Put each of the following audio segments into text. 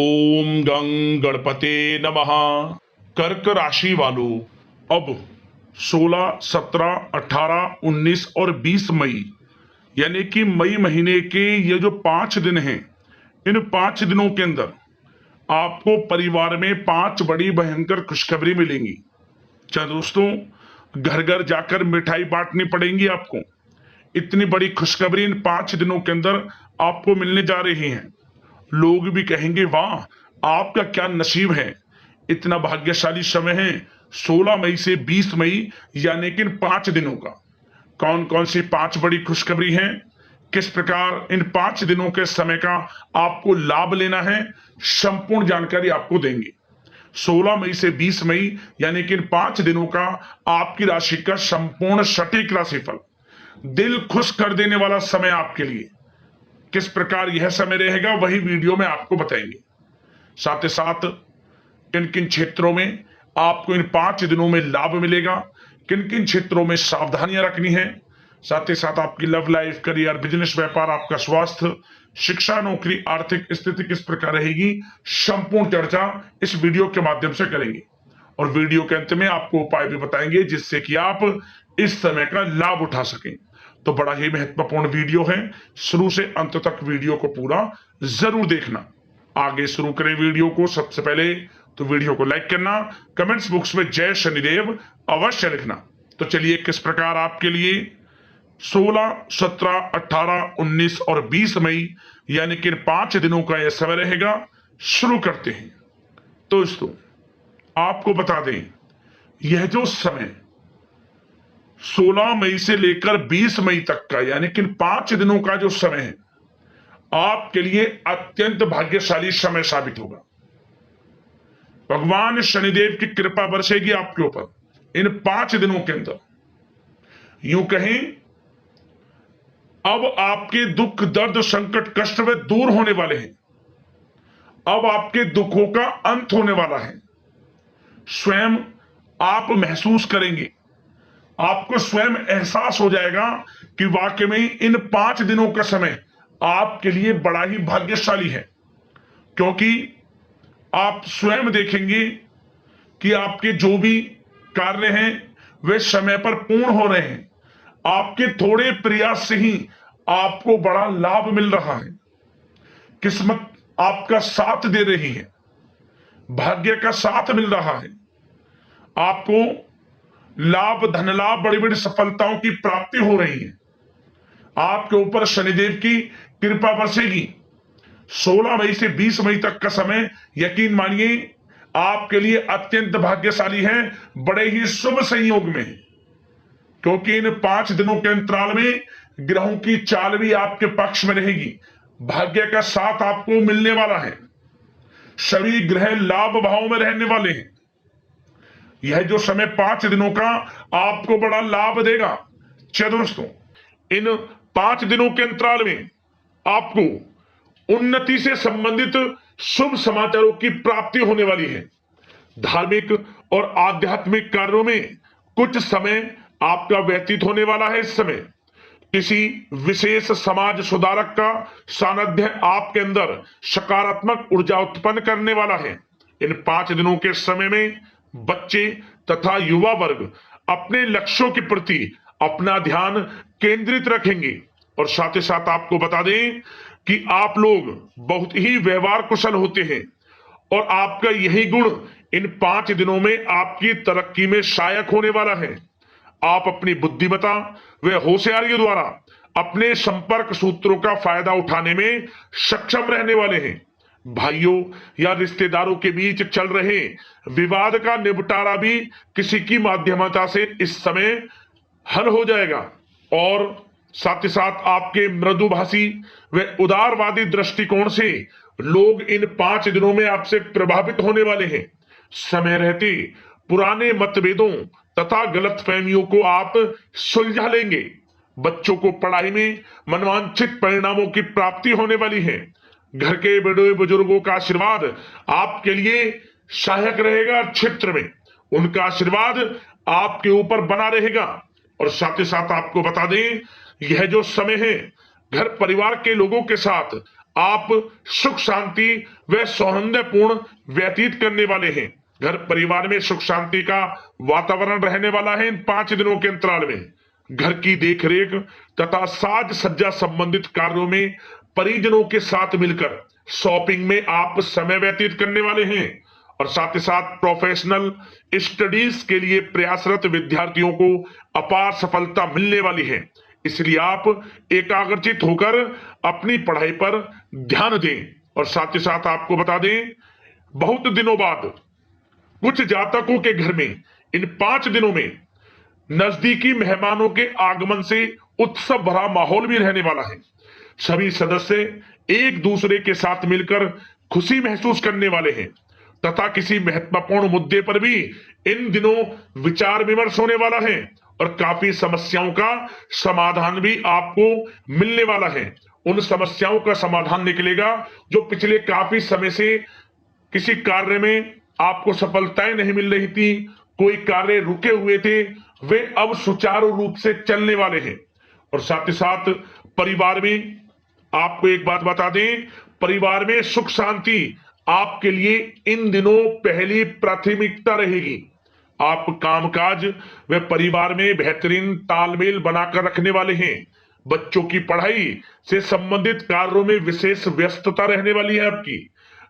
ओम गं गणपते नमः। कर्क राशि वालों, अब 16, 17, 18, 19 और 20 मई यानी कि मई महीने के ये जो 5 दिन हैं, इन 5 दिनों के अंदर आपको परिवार में 5 बड़ी भयंकर खुशखबरी मिलेंगी। क्या दोस्तों, घर घर जाकर मिठाई बांटनी पड़ेंगी आपको। इतनी बड़ी खुशखबरी इन 5 दिनों के अंदर आपको मिलने जा रही है। लोग भी कहेंगे वाह, आपका क्या नसीब है, इतना भाग्यशाली समय है। 16 मई से 20 मई यानी कि इन 5 दिनों का कौन कौन सी 5 बड़ी खुशखबरी हैं, किस प्रकार इन 5 दिनों के समय का आपको लाभ लेना है, संपूर्ण जानकारी आपको देंगे। 16 मई से 20 मई यानी कि इन 5 दिनों का आपकी राशि का संपूर्ण सटीक राशिफल, दिल खुश कर देने वाला समय आपके लिए। किस प्रकार यह समय रहेगा वही वीडियो में आपको बताएंगे। साथ ही साथ किन किन क्षेत्रों में आपको इन 5 दिनों में लाभ मिलेगा, किन किन क्षेत्रों में सावधानियां रखनी है। साथ ही साथ आपकी लव लाइफ, करियर, बिजनेस, व्यापार, आपका स्वास्थ्य, शिक्षा, नौकरी, आर्थिक स्थिति किस प्रकार रहेगी, संपूर्ण चर्चा इस वीडियो के माध्यम से करेंगे। और वीडियो के अंत में आपको उपाय भी बताएंगे जिससे कि आप इस समय का लाभ उठा सकें। तो बड़ा ही महत्वपूर्ण वीडियो है, शुरू से अंत तक वीडियो को पूरा जरूर देखना। आगे शुरू करें वीडियो को। सबसे पहले तो वीडियो को लाइक करना, कमेंट्स बॉक्स में जय शनिदेव अवश्य लिखना। तो चलिए किस प्रकार आपके लिए 16, 17, 18, 19 और 20 मई यानी कि 5 दिनों का यह समय रहेगा, शुरू करते हैं। तो दोस्तों आपको बता दें, यह जो समय 16 मई से लेकर 20 मई तक का यानी कि 5 दिनों का जो समय है, आपके लिए अत्यंत भाग्यशाली समय साबित होगा। भगवान शनिदेव की कृपा बरसेगी आपके ऊपर इन 5 दिनों के अंदर। यूं कहें, अब आपके दुख, दर्द, संकट, कष्ट वे दूर होने वाले हैं। अब आपके दुखों का अंत होने वाला है। स्वयं आप महसूस करेंगे, आपको स्वयं एहसास हो जाएगा कि वाकई में इन 5 दिनों का समय आपके लिए बड़ा ही भाग्यशाली है। क्योंकि आप स्वयं देखेंगे कि आपके जो भी कार्य हैं वे समय पर पूर्ण हो रहे हैं। आपके थोड़े प्रयास से ही आपको बड़ा लाभ मिल रहा है। किस्मत आपका साथ दे रही है, भाग्य का साथ मिल रहा है। आपको लाभ, धन लाभ, बड़ी बड़ी सफलताओं की प्राप्ति हो रही है। आपके ऊपर शनिदेव की कृपा बरसेगी। 16 मई से 20 मई तक का समय यकीन मानिए आपके लिए अत्यंत भाग्यशाली है, बड़े ही शुभ संयोग में है। क्योंकि इन 5 दिनों के अंतराल में ग्रहों की चाल भी आपके पक्ष में रहेगी। भाग्य का साथ आपको मिलने वाला है। सभी ग्रह लाभ भाव में रहने वाले हैं। यह जो समय 5 दिनों का आपको बड़ा लाभ देगा। चलिए दोस्तों, इन 5 दिनों के अंतराल में आपको उन्नति से संबंधित शुभ समाचारों की प्राप्ति होने वाली है। धार्मिक और आध्यात्मिक कार्यों में कुछ समय आपका व्यतीत होने वाला है। इस समय किसी विशेष समाज सुधारक का सानिध्य आपके अंदर सकारात्मक ऊर्जा उत्पन्न करने वाला है। इन 5 दिनों के समय में बच्चे तथा युवा वर्ग अपने लक्ष्यों के प्रति अपना ध्यान केंद्रित रखेंगे। और साथ ही साथ आपको बता दें कि आप लोग बहुत ही व्यवहार कुशल होते हैं और आपका यही गुण इन 5 दिनों में आपकी तरक्की में सहायक होने वाला है। आप अपनी बुद्धिमत्ता व होशियारी द्वारा अपने संपर्क सूत्रों का फायदा उठाने में सक्षम रहने वाले हैं। भाइयों या रिश्तेदारों के बीच चल रहे विवाद का निपटारा भी किसी की माध्यमता से इस समय हल हो जाएगा। और साथ ही साथ आपके मृदुभाषी व उदारवादी दृष्टिकोण से लोग इन 5 दिनों में आपसे प्रभावित होने वाले हैं। समय रहते पुराने मतभेदों तथा गलतफहमियों को आप सुलझा लेंगे। बच्चों को पढ़ाई में मनवांछित परिणामों की प्राप्ति होने वाली है। घर के बड़े बुजुर्गों का आशीर्वाद आपके लिए सहायक रहेगा। क्षेत्र में उनका आशीर्वाद आपके ऊपर बना रहेगा। और साथ ही साथ आपको बता दें, यह जो समय है घर परिवार के लोगों के साथ आप सुख शांति व सौहार्दपूर्ण व्यतीत करने वाले हैं। घर परिवार में सुख शांति का वातावरण रहने वाला है इन 5 दिनों के अंतराल में। घर की देखरेख तथा साज सज्जा संबंधित कार्यों में परिजनों के साथ मिलकर शॉपिंग में आप समय व्यतीत करने वाले हैं। और साथ ही साथ प्रोफेशनल स्टडीज के लिए प्रयासरत विद्यार्थियों को अपार सफलता मिलने वाली है। इसलिए आप एकाग्रचित होकर अपनी पढ़ाई पर ध्यान दें। और साथ ही साथ आपको बता दें, बहुत दिनों बाद कुछ जातकों के घर में इन 5 दिनों में नजदीकी मेहमानों के आगमन से उत्सव भरा माहौल भी रहने वाला है। सभी सदस्य एक दूसरे के साथ मिलकर खुशी महसूस करने वाले हैं तथा किसी महत्वपूर्ण मुद्दे पर भी इन दिनों विचार विमर्श होने वाला है और काफी समस्याओं का समाधान भी आपको मिलने वाला है। उन समस्याओं का समाधान निकलेगा जो पिछले काफी समय से किसी कार्य में आपको सफलताएं नहीं मिल रही थी, कोई कार्य रुके हुए थे, वे अब सुचारू रूप से चलने वाले हैं। और साथ ही साथ परिवार में आपको एक बात बता दें, परिवार में सुख शांति आपके लिए इन दिनों पहली प्राथमिकता रहेगी। आप कामकाज व परिवार में बेहतरीन तालमेल बनाकर रखने वाले हैं। बच्चों की पढ़ाई से संबंधित कार्यों में विशेष व्यस्तता रहने वाली है आपकी।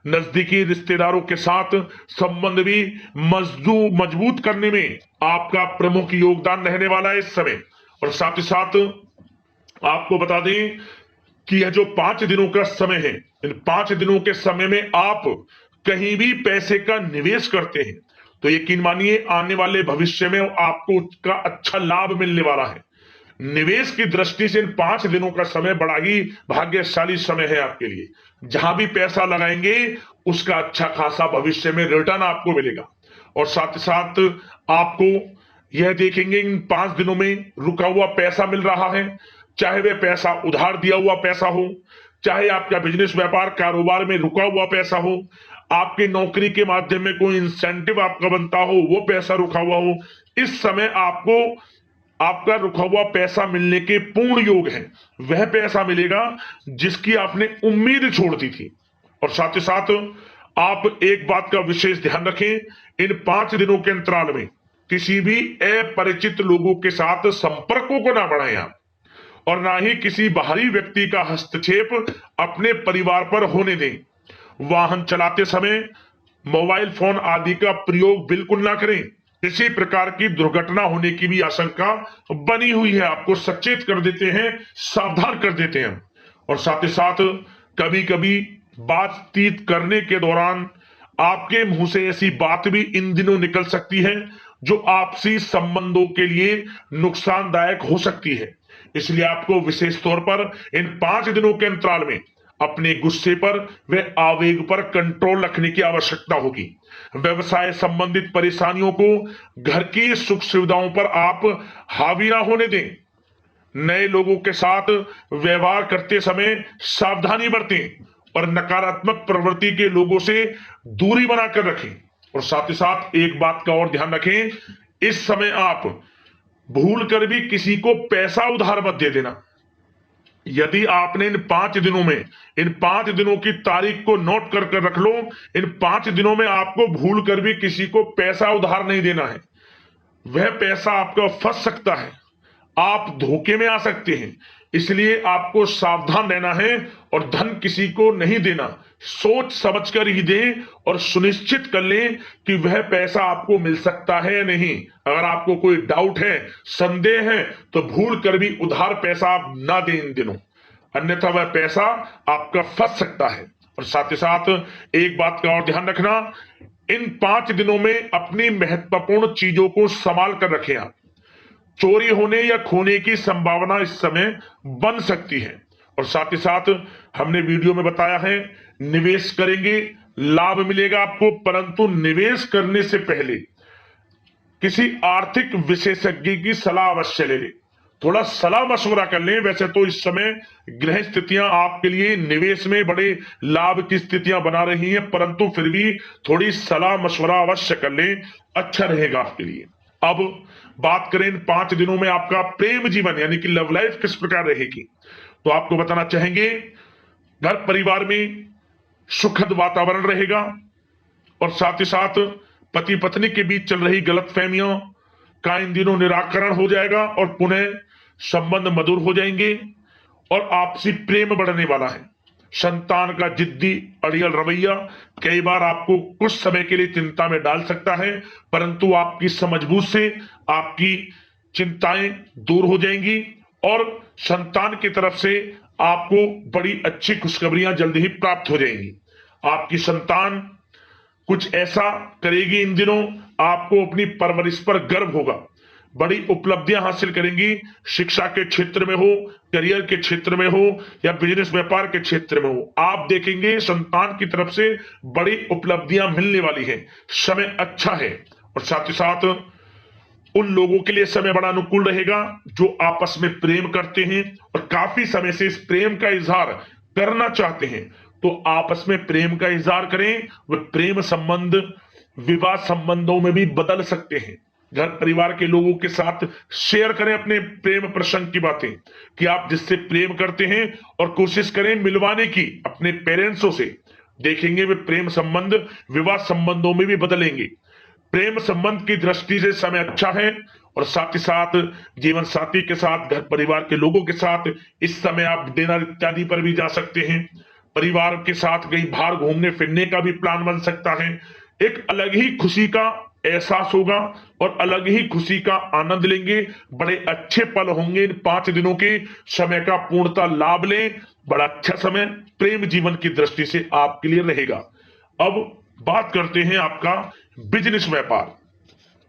नजदीकी रिश्तेदारों के साथ संबंध भी मजबूत करने में आपका प्रमुख योगदान रहने वाला है इस समय। और साथ ही साथ आपको बता दें कि यह जो 5 दिनों का समय है, इन 5 दिनों के समय में आप कहीं भी पैसे का निवेश करते हैं तो यकीन मानिए आने वाले भविष्य में आपको उसका अच्छा लाभ मिलने वाला है। निवेश की दृष्टि से इन 5 दिनों का समय बड़ा ही भाग्यशाली समय है आपके लिए। जहां भी पैसा लगाएंगे उसका अच्छा खासा भविष्य में रिटर्न आपको मिलेगा। और साथ ही साथ आपको यह देखेंगे इन 5 दिनों में रुका हुआ पैसा मिल रहा है, चाहे वह पैसा उधार दिया हुआ पैसा हो, चाहे आपका बिजनेस व्यापार कारोबार में रुका हुआ पैसा हो, आपकी नौकरी के माध्यम में कोई इंसेंटिव आपका बनता हो, वो पैसा रुका हुआ हो। इस समय आपको आपका रुका हुआ पैसा मिलने के पूर्ण योग है। वह पैसा मिलेगा जिसकी आपने उम्मीद छोड़ दी थी। और साथ ही साथ आप एक बात का विशेष ध्यान रखें, इन 5 दिनों के अंतराल में किसी भी अपरिचित लोगों के साथ संपर्कों को ना बढ़ाएं आप, और ना ही किसी बाहरी व्यक्ति का हस्तक्षेप अपने परिवार पर होने दें। वाहन चलाते समय मोबाइल फोन आदि का प्रयोग बिल्कुल ना करें। किसी प्रकार की दुर्घटना होने की भी आशंका बनी हुई है, आपको सचेत कर देते हैं, सावधान कर देते हैं। और साथ ही साथ कभी कभी बातचीत करने के दौरान आपके मुंह से ऐसी बात भी इन दिनों निकल सकती है जो आपसी संबंधों के लिए नुकसानदायक हो सकती है। इसलिए आपको विशेष तौर पर इन 5 दिनों के अंतराल में अपने गुस्से पर व आवेग पर कंट्रोल रखने की आवश्यकता होगी। व्यवसाय संबंधित परेशानियों को घर की सुख सुविधाओं पर आप हावी ना होने दें। नए लोगों के साथ व्यवहार करते समय सावधानी बरतें और नकारात्मक प्रवृत्ति के लोगों से दूरी बनाकर रखें। और साथ ही साथ एक बात का और ध्यान रखें, इस समय आप भूल कर भी किसी को पैसा उधार मत दे देना। यदि आपने इन 5 दिनों में, इन 5 दिनों की तारीख को नोट कर रख लो, इन 5 दिनों में आपको भूल कर भी किसी को पैसा उधार नहीं देना है। वह पैसा आपका फंस सकता है, आप धोखे में आ सकते हैं। इसलिए आपको सावधान रहना है और धन किसी को नहीं देना। सोच समझकर ही दें और सुनिश्चित कर लें कि वह पैसा आपको मिल सकता है या नहीं। अगर आपको कोई डाउट है, संदेह है, तो भूल कर भी उधार पैसा आप ना दें इन दिनों, अन्यथा वह पैसा आपका फंस सकता है। और साथ ही साथ एक बात का और ध्यान रखना, इन 5 दिनों में अपनी महत्वपूर्ण चीजों को संभाल कर रखें आप। चोरी होने या खोने की संभावना इस समय बन सकती है। और साथ ही साथ हमने वीडियो में बताया है, निवेश करेंगे लाभ मिलेगा आपको, परंतु निवेश करने से पहले किसी आर्थिक विशेषज्ञ की सलाह अवश्य ले लें, थोड़ा सलाह मशवरा कर लें। वैसे तो इस समय ग्रह स्थितियां आपके लिए निवेश में बड़े लाभ की स्थितियां बना रही हैं, परंतु फिर भी थोड़ी सलाह मशवरा अवश्य कर लें, अच्छा रहेगा आपके लिए। अब बात करें इन 5 दिनों में आपका प्रेम जीवन यानी कि लव लाइफ किस प्रकार रहेगी, तो आपको बताना चाहेंगे घर परिवार में सुखद वातावरण रहेगा और साथ ही साथ पति पत्नी के बीच चल रही गलतफहमियों का इन दिनों निराकरण हो जाएगा और पुनः संबंध मधुर हो जाएंगे और आपसी प्रेम बढ़ने वाला है। संतान का जिद्दी अड़ियल रवैया कई बार आपको कुछ समय के लिए चिंता में डाल सकता है, परंतु आपकी समझबूझ से आपकी चिंताएं दूर हो जाएंगी और संतान की तरफ से आपको बड़ी अच्छी खुशखबरियां जल्द ही प्राप्त हो जाएंगी। आपकी संतान कुछ ऐसा करेगी इन दिनों, आपको अपनी परवरिश पर गर्व होगा। बड़ी उपलब्धियां हासिल करेंगी, शिक्षा के क्षेत्र में हो, करियर के क्षेत्र में हो या बिजनेस व्यापार के क्षेत्र में हो। आप देखेंगे संतान की तरफ से बड़ी उपलब्धियां मिलने वाली है। समय अच्छा है और साथ ही साथ उन लोगों के लिए समय बड़ा अनुकूल रहेगा जो आपस में प्रेम करते हैं और काफी समय से इस प्रेम का इजहार करना चाहते हैं, तो आपस में प्रेम का इजहार करें। वह प्रेम संबंध विवाह संबंधों में भी बदल सकते हैं। घर परिवार के लोगों के साथ शेयर करें अपने प्रेम प्रसंग की बातें कि आप जिससे प्रेम करते हैं और कोशिश करें मिलवाने की अपने पेरेंट्सों से। देखेंगे वे प्रेम संबंध विवाह संबंधों में भी बदलेंगे। प्रेम संबंध की दृष्टि से समय अच्छा है और साथ ही साथ जीवन साथी के साथ घर परिवार के लोगों के साथ इस समय आप डिनर इत्यादि पर भी जा सकते हैं। परिवार के साथ कहीं बाहर घूमने फिरने का भी प्लान बन सकता है। एक अलग ही खुशी का एहसास होगा और अलग ही खुशी का आनंद लेंगे। बड़े अच्छे पल होंगे इन 5 दिनों के समय का पूर्णता लाभ लें। बड़ा अच्छा समय प्रेम जीवन की दृष्टि से आपके लिए रहेगा। अब बात करते हैं आपका बिजनेस व्यापार।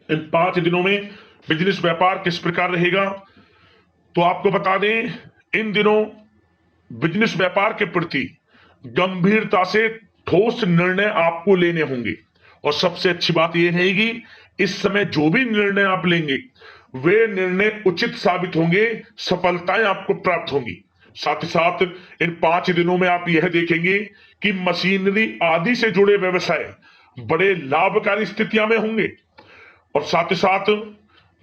इन 5 दिनों में बिजनेस व्यापार किस प्रकार रहेगा, तो आपको बता दें इन दिनों बिजनेस व्यापार के प्रति गंभीरता से ठोस निर्णय आपको लेने होंगे और सबसे अच्छी बात यह रहेगी इस समय जो भी निर्णय आप लेंगे वे निर्णय उचित साबित होंगे, सफलताएं आपको प्राप्त होंगी। साथ ही साथ इन 5 दिनों में आप यह देखेंगे कि मशीनरी आदि से जुड़े व्यवसाय बड़े लाभकारी स्थितियां में होंगे और साथ ही साथ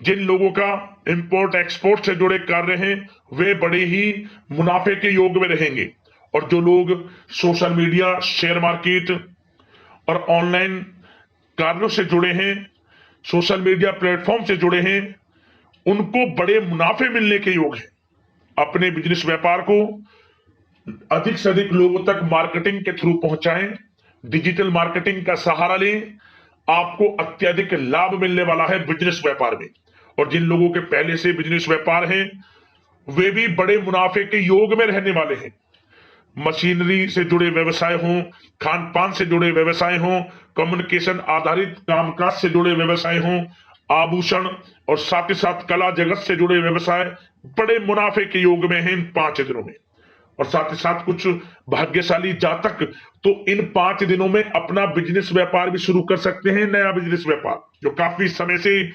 जिन लोगों का इंपोर्ट एक्सपोर्ट से जुड़े कार्य हैं वे बड़े ही मुनाफे के योग में रहेंगे और जो लोग सोशल मीडिया शेयर मार्केट और ऑनलाइन कार्यों से जुड़े हैं, सोशल मीडिया प्लेटफॉर्म से जुड़े हैं, उनको बड़े मुनाफे मिलने के योग हैं। अपने बिजनेस व्यापार को अधिक से अधिक लोगों तक मार्केटिंग के थ्रू पहुंचाएं, डिजिटल मार्केटिंग का सहारा लें। आपको अत्यधिक लाभ मिलने वाला है बिजनेस व्यापार में और जिन लोगों के पहले से बिजनेस व्यापार हैं वे भी बड़े मुनाफे के योग में रहने वाले हैं। मशीनरी से जुड़े व्यवसाय हों, खान पान से जुड़े व्यवसाय हों, कम्युनिकेशन आधारित कामकाज से जुड़े व्यवसाय हों, आभूषण और साथ ही साथ कला जगत से जुड़े व्यवसाय बड़े मुनाफे के योग में हैं इन 5 दिनों में। और साथ ही साथ कुछ भाग्यशाली जातक तो इन 5 दिनों में अपना बिजनेस व्यापार भी शुरू कर सकते हैं। नया बिजनेस व्यापार जो काफी समय से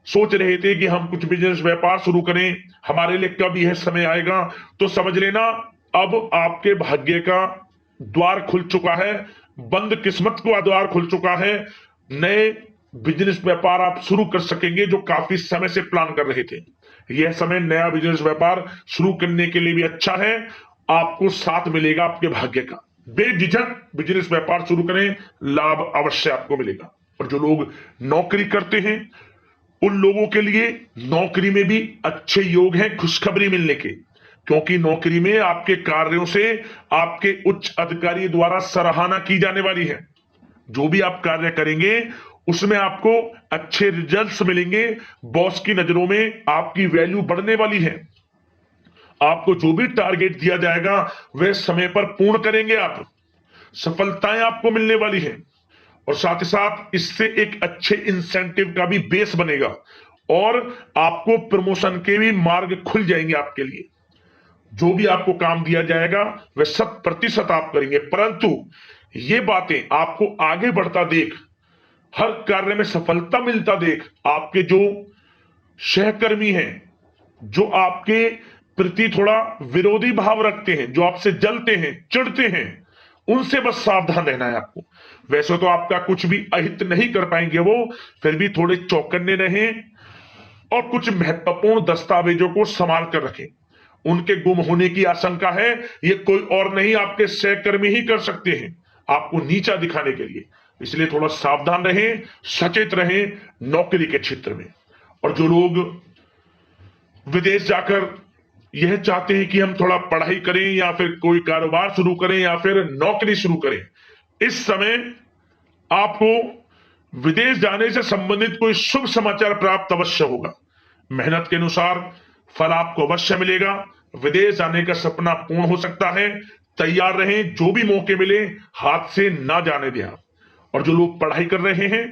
सोच रहे थे कि हम कुछ बिजनेस व्यापार शुरू करें, हमारे लिए कब यह समय आएगा, तो समझ लेना अब आपके भाग्य का द्वार खुल चुका है, बंद किस्मत का द्वार खुल चुका है। नए बिजनेस व्यापार आप शुरू कर सकेंगे जो काफी समय से प्लान कर रहे थे। यह समय नया बिजनेस व्यापार शुरू करने के लिए भी अच्छा है, आपको साथ मिलेगा आपके भाग्य का। बेझिझक बिजनेस व्यापार शुरू करें, लाभ अवश्य आपको मिलेगा। और जो लोग नौकरी करते हैं उन लोगों के लिए नौकरी में भी अच्छे योग हैं खुशखबरी मिलने के, क्योंकि नौकरी में आपके कार्यों से आपके उच्च अधिकारी द्वारा सराहना की जाने वाली है। जो भी आप कार्य करेंगे उसमें आपको अच्छे रिजल्ट्स मिलेंगे, बॉस की नजरों में आपकी वैल्यू बढ़ने वाली है। आपको जो भी टारगेट दिया जाएगा वह समय पर पूर्ण करेंगे आप, सफलताएं आपको मिलने वाली है और साथ ही साथ इससे एक अच्छे इंसेंटिव का भी बेस बनेगा और आपको प्रमोशन के भी मार्ग खुल जाएंगे आपके लिए। जो भी आपको काम दिया जाएगा वह 100% आप करेंगे, परंतु ये बातें आपको आगे बढ़ता देख, हर कार्य में सफलता मिलता देख आपके जो सहकर्मी हैं, जो आपके प्रति थोड़ा विरोधी भाव रखते हैं, जो आपसे जलते हैं चिढ़ते हैं, उनसे बस सावधान रहना है आपको। वैसे तो आपका कुछ भी अहित नहीं कर पाएंगे वो, फिर भी थोड़े चौकन्ने रहें और कुछ महत्वपूर्ण दस्तावेजों को संभाल कर रखें उनके गुम होने की आशंका है। ये कोई और नहीं, आपके सहकर्मी ही कर सकते हैं, आपको नीचा दिखाने के लिए। इसलिए थोड़ा सावधान रहें, सचेत रहें नौकरी के क्षेत्र में। और जो लोग विदेश जाकर यह चाहते हैं कि हम थोड़ा पढ़ाई करें या फिर कोई कारोबार शुरू करें या फिर नौकरी शुरू करें, इस समय आपको विदेश जाने से संबंधित कोई शुभ समाचार प्राप्त अवश्य होगा। मेहनत के अनुसार फल आपको अवश्य मिलेगा। विदेश जाने का सपना पूर्ण हो सकता है। तैयार रहें, जो भी मौके मिले हाथ से ना जाने दें। और जो लोग पढ़ाई कर रहे हैं,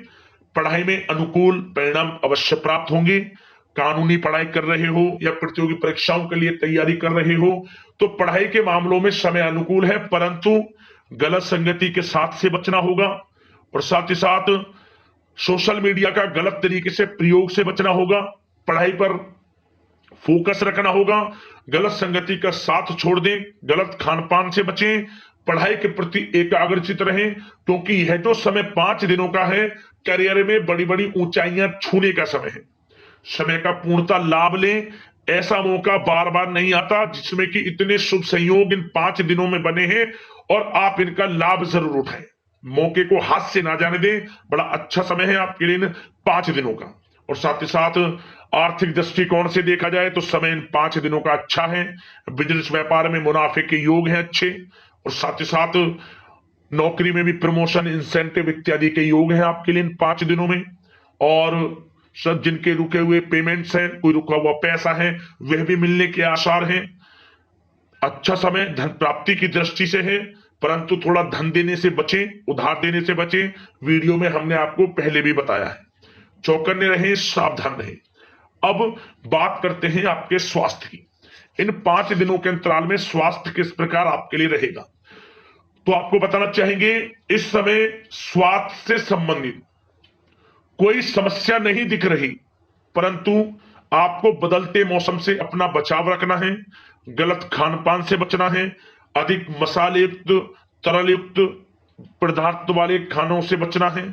पढ़ाई में अनुकूल परिणाम अवश्य प्राप्त होंगे। कानूनी पढ़ाई कर रहे हो या प्रतियोगी परीक्षाओं के लिए तैयारी कर रहे हो तो पढ़ाई के मामलों में समय अनुकूल है, परंतु गलत संगति के साथ से बचना होगा। और साथ ही साथ सोशल मीडिया का गलत तरीके से प्रयोग से बचना होगा। पढ़ाई पर फोकस रखना होगा। गलत संगति का साथ छोड़ दें, गलत खान पान से बचें, पढ़ाई के प्रति एकाग्रचित रहें, क्योंकि यह जो समय 5 दिनों का है, करियर में बड़ी बड़ी ऊंचाइयां छूने का समय है। समय का पूर्णता लाभ लें। ऐसा मौका बार बार नहीं आता जिसमें कि इतने शुभ संयोग इन 5 दिनों में बने हैं और आप इनका लाभ जरूर उठाएं। मौके को हाथ से ना जाने दें। बड़ा अच्छा समय है आपके लिए इन 5 दिनों का। और साथ ही साथ आर्थिक दृष्टिकोण से देखा जाए तो समय इन 5 दिनों का अच्छा है। बिजनेस व्यापार में मुनाफे के योग हैं अच्छे। और साथ ही साथ नौकरी में भी प्रमोशन, इंसेंटिव इत्यादि के योग हैं आपके लिए इन 5 दिनों में। और सब जिनके रुके हुए पेमेंट्स हैं, कोई रुका हुआ पैसा है, वह भी मिलने के आसार हैं। अच्छा समय धन प्राप्ति की दृष्टि से है, परंतु थोड़ा धन देने से बचें, उधार देने से बचें। वीडियो में हमने आपको पहले भी बताया है। चौकन्ने रहें, सावधान रहें। अब बात करते हैं आपके स्वास्थ्य की। इन 5 दिनों के अंतराल में स्वास्थ्य किस प्रकार आपके लिए रहेगा, तो आपको बताना चाहेंगे इस समय स्वास्थ्य से संबंधित कोई समस्या नहीं दिख रही, परंतु आपको बदलते मौसम से अपना बचाव रखना है। गलत खान पान से बचना है। अधिक मसाले युक्त, तरल युक्त पदार्थ वाले खानों से बचना है।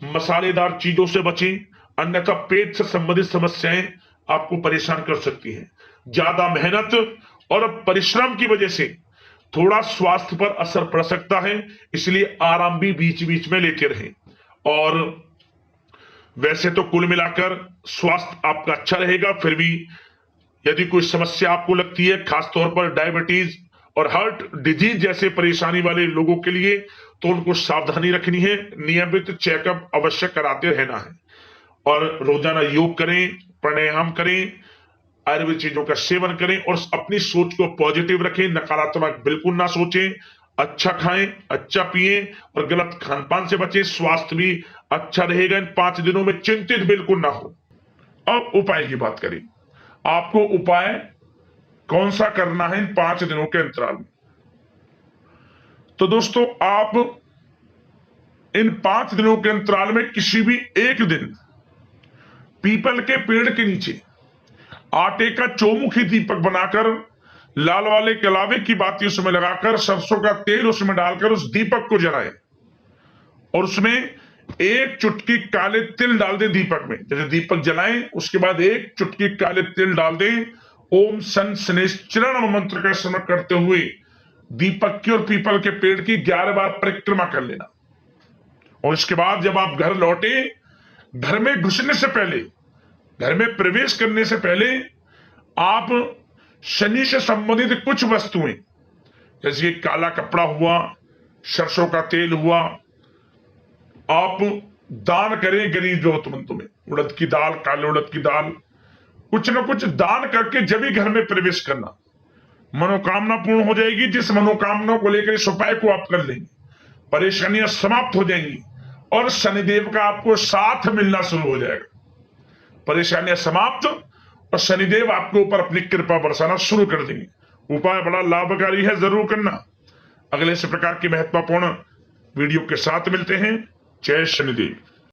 मसालेदार चीजों से बचें, अन्यथा पेट से संबंधित समस्याएं आपको परेशान कर सकती हैं। ज्यादा मेहनत और परिश्रम की वजह से थोड़ा स्वास्थ्य पर असर पड़ सकता है, इसलिए आराम भी बीच बीच में लेते रहें। और वैसे तो कुल मिलाकर स्वास्थ्य आपका अच्छा रहेगा। फिर भी यदि कोई समस्या आपको लगती है, खासतौर पर डायबिटीज और हार्ट डिजीज जैसे परेशानी वाले लोगों के लिए, तो उनको सावधानी रखनी है। नियमित चेकअप अवश्य कराते रहना है। और रोजाना योग करें, प्राणायाम करें, आयुर्वेद चीजों का सेवन करें और अपनी सोच को पॉजिटिव रखें। नकारात्मक बिल्कुल ना सोचें। अच्छा खाएं, अच्छा पिएं और गलत खान पान से बचें। स्वास्थ्य भी अच्छा रहेगा इन 5 दिनों में, चिंतित बिल्कुल ना हो। अब उपाय की बात करें। आपको उपाय कौन सा करना है इन 5 दिनों के अंतराल में? तो दोस्तों, आप इन 5 दिनों के अंतराल में किसी भी एक दिन पीपल के पेड़ के नीचे आटे का चौमुखी दीपक बनाकर, लाल वाले कलावे की बाती उसमें लगाकर, सरसों का तेल उसमें डालकर उस दीपक को जलाएं और उसमें 1 चुटकी काले तिल डाल दें दीपक में। जैसे दीपक जलाएं उसके बाद 1 चुटकी काले तिल डाल दें। ओम सन शनैश्चरण मंत्र का स्मरण करते हुए दीपक की और पीपल के पेड़ की 11 बार परिक्रमा कर लेना। और इसके बाद जब आप घर लौटे, घर में घुसने से पहले, घर में प्रवेश करने से पहले आप शनि से संबंधित कुछ वस्तुएं, जैसे काला कपड़ा हुआ, सरसों का तेल हुआ, आप दान करें गरीब जरूरतमंदों में। उड़द की दाल, काले उड़द की दाल, कुछ ना कुछ दान करके जब भी घर में प्रवेश करना, मनोकामना पूर्ण हो जाएगी। जिस मनोकामना को लेकर इस उपाय को आप कर लेंगे, परेशानियां समाप्त हो जाएंगी और शनिदेव का आपको साथ मिलना शुरू हो जाएगा। परेशानियां समाप्त और शनिदेव आपके ऊपर अपनी कृपा बरसाना शुरू कर देंगे। उपाय बड़ा लाभकारी है, जरूर करना। अगले इस प्रकार की महत्वपूर्ण वीडियो के साथ मिलते हैं। जय शनिदेव।